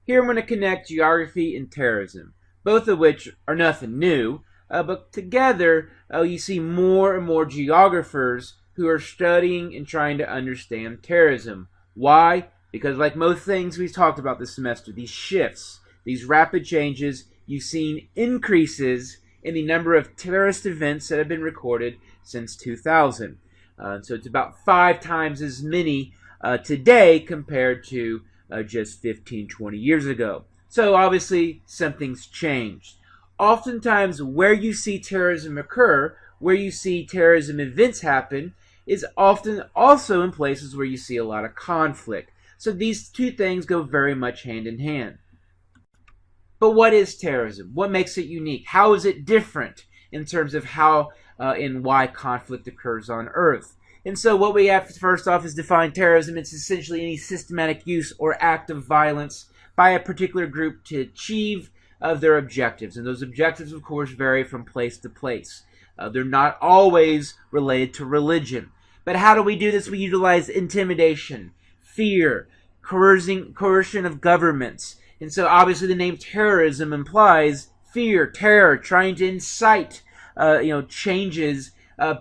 Here I'm going to connect geography and terrorism, both of which are nothing new, but together you see more and more geographers who are studying and trying to understand terrorism. Why? Because like most things we've talked about this semester, these shifts, these rapid changes, you've seen increases in the number of terrorist events that have been recorded since 2000. So it's about 5 times as many today compared to just 15, 20 years ago. So obviously something's changed. Oftentimes where you see terrorism occur, where you see terrorism events happen, is often also in places where you see a lot of conflict. So these two things go very much hand in hand. But what is terrorism? What makes it unique? How is it different in terms of how and why conflict occurs on Earth? And so what we have to first off is define terrorism. It's essentially any systematic use or act of violence by a particular group to achieve their objectives. And those objectives, of course, vary from place to place. They're not always related to religion. But how do we do this? We utilize intimidation, fear, coercion of governments. And so obviously the name terrorism implies fear, terror, trying to incite changes,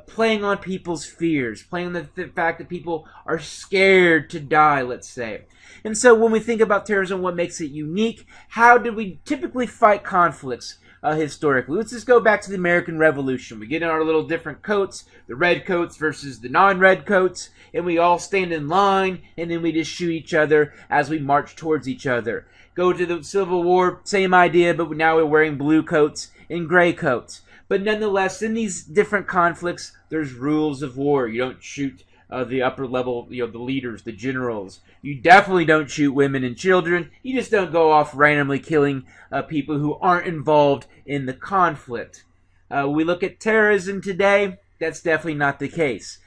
playing on people's fears, playing on the fact that people are scared to die, let's say. And so when we think about terrorism, what makes it unique? How do we typically fight conflicts historically? Let's just go back to the American Revolution. We get in our little different coats, the red coats versus the non-red coats, and we all stand in line, and then we just shoot each other as we march towards each other. Go to the Civil War, same idea, but now we're wearing blue coats and gray coats. But nonetheless, in these different conflicts, there's rules of war. You don't shoot the upper level, the leaders, the generals. You definitely don't shoot women and children. You just don't go off randomly killing people who aren't involved in the conflict. We look at terrorism today, that's definitely not the case.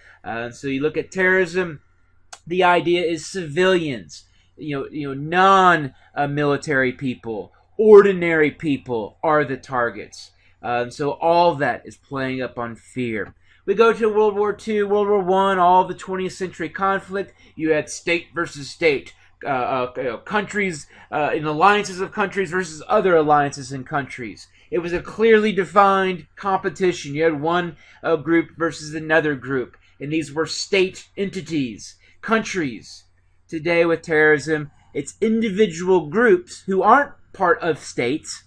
So you look at terrorism, the idea is civilians, non-military people, ordinary people are the targets. So all that is playing up on fear. We go to World War II, World War I, all the 20th century conflict. You had state versus state, countries in alliances of countries versus other alliances in countries. It was a clearly defined competition. You had one group versus another group, and these were state entities, countries. Today with terrorism, it's individual groups who aren't part of states,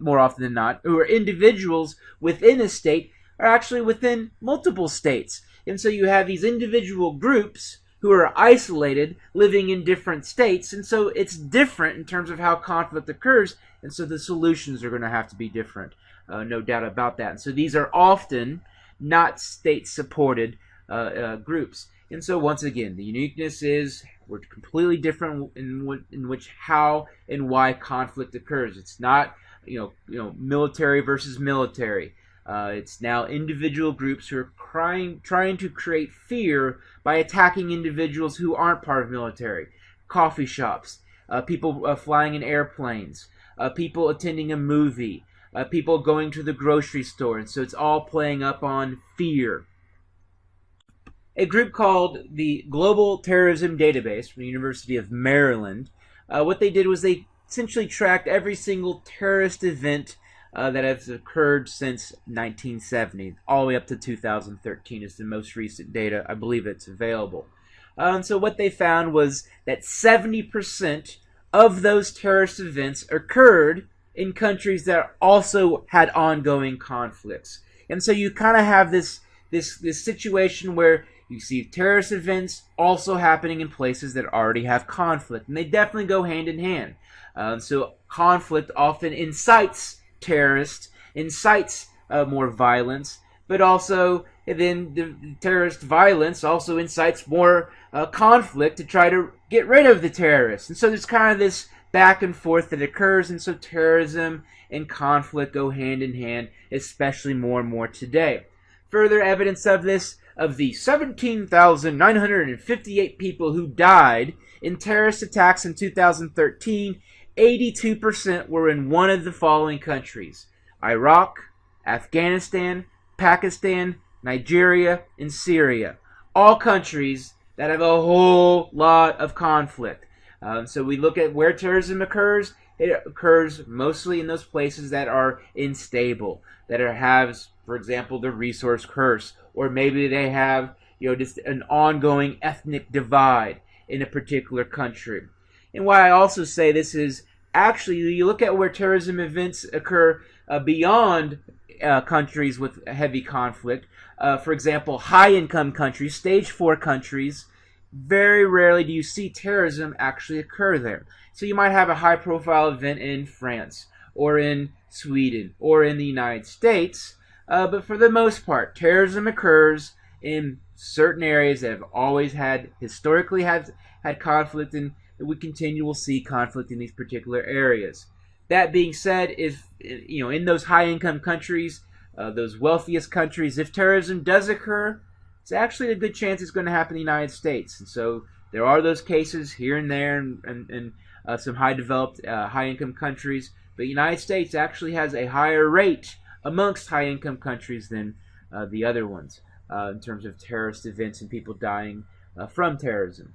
more often than not, who are individuals within a state, are actually within multiple states. And so you have these individual groups who are isolated, living in different states, and so it's different in terms of how conflict occurs, and so the solutions are going to have to be different, no doubt about that. And so these are often not state-supported groups. And so once again, the uniqueness is we're completely different in which how and why conflict occurs. It's not military versus military. It's now individual groups who are trying to create fear by attacking individuals who aren't part of military. Coffee shops, people flying in airplanes, people attending a movie, people going to the grocery store. And so it's all playing up on fear. A group called the Global Terrorism Database from the University of Maryland, what they did was they essentially tracked every single terrorist event that has occurred since 1970, all the way up to 2013 is the most recent data. I believe it's available. So what they found was that 70% of those terrorist events occurred in countries that also had ongoing conflicts. And so you kind of have this situation where you see terrorist events also happening in places that already have conflict. And they definitely go hand in hand. So conflict often incites terrorists, incites more violence, but also then the terrorist violence also incites more conflict to try to get rid of the terrorists. And so there's kind of this back and forth that occurs, and so terrorism and conflict go hand in hand, especially more and more today. Further evidence of this, of the 17,958 people who died in terrorist attacks in 2013, 82% were in one of the following countries: Iraq, Afghanistan, Pakistan, Nigeria, and Syria. All countries that have a whole lot of conflict. So we look at where terrorism occurs. It occurs mostly in those places that are unstable, that have, for example, the resource curse, or maybe they have just an ongoing ethnic divide in a particular country. And why I also say this is actually you look at where terrorism events occur beyond countries with heavy conflict. For example, high-income countries, stage 4 countries, very rarely do you see terrorism actually occur there. So you might have a high-profile event in France, or in Sweden, or in the United States, but for the most part, terrorism occurs in certain areas that have always historically had conflict, and we continue will see conflict in these particular areas. That being said, if in those high-income countries, those wealthiest countries, if terrorism does occur, it's actually a good chance it's going to happen in the United States. And so there are those cases here and there in some high-developed, high-income countries, but the United States actually has a higher rate amongst high-income countries than the other ones in terms of terrorist events and people dying from terrorism.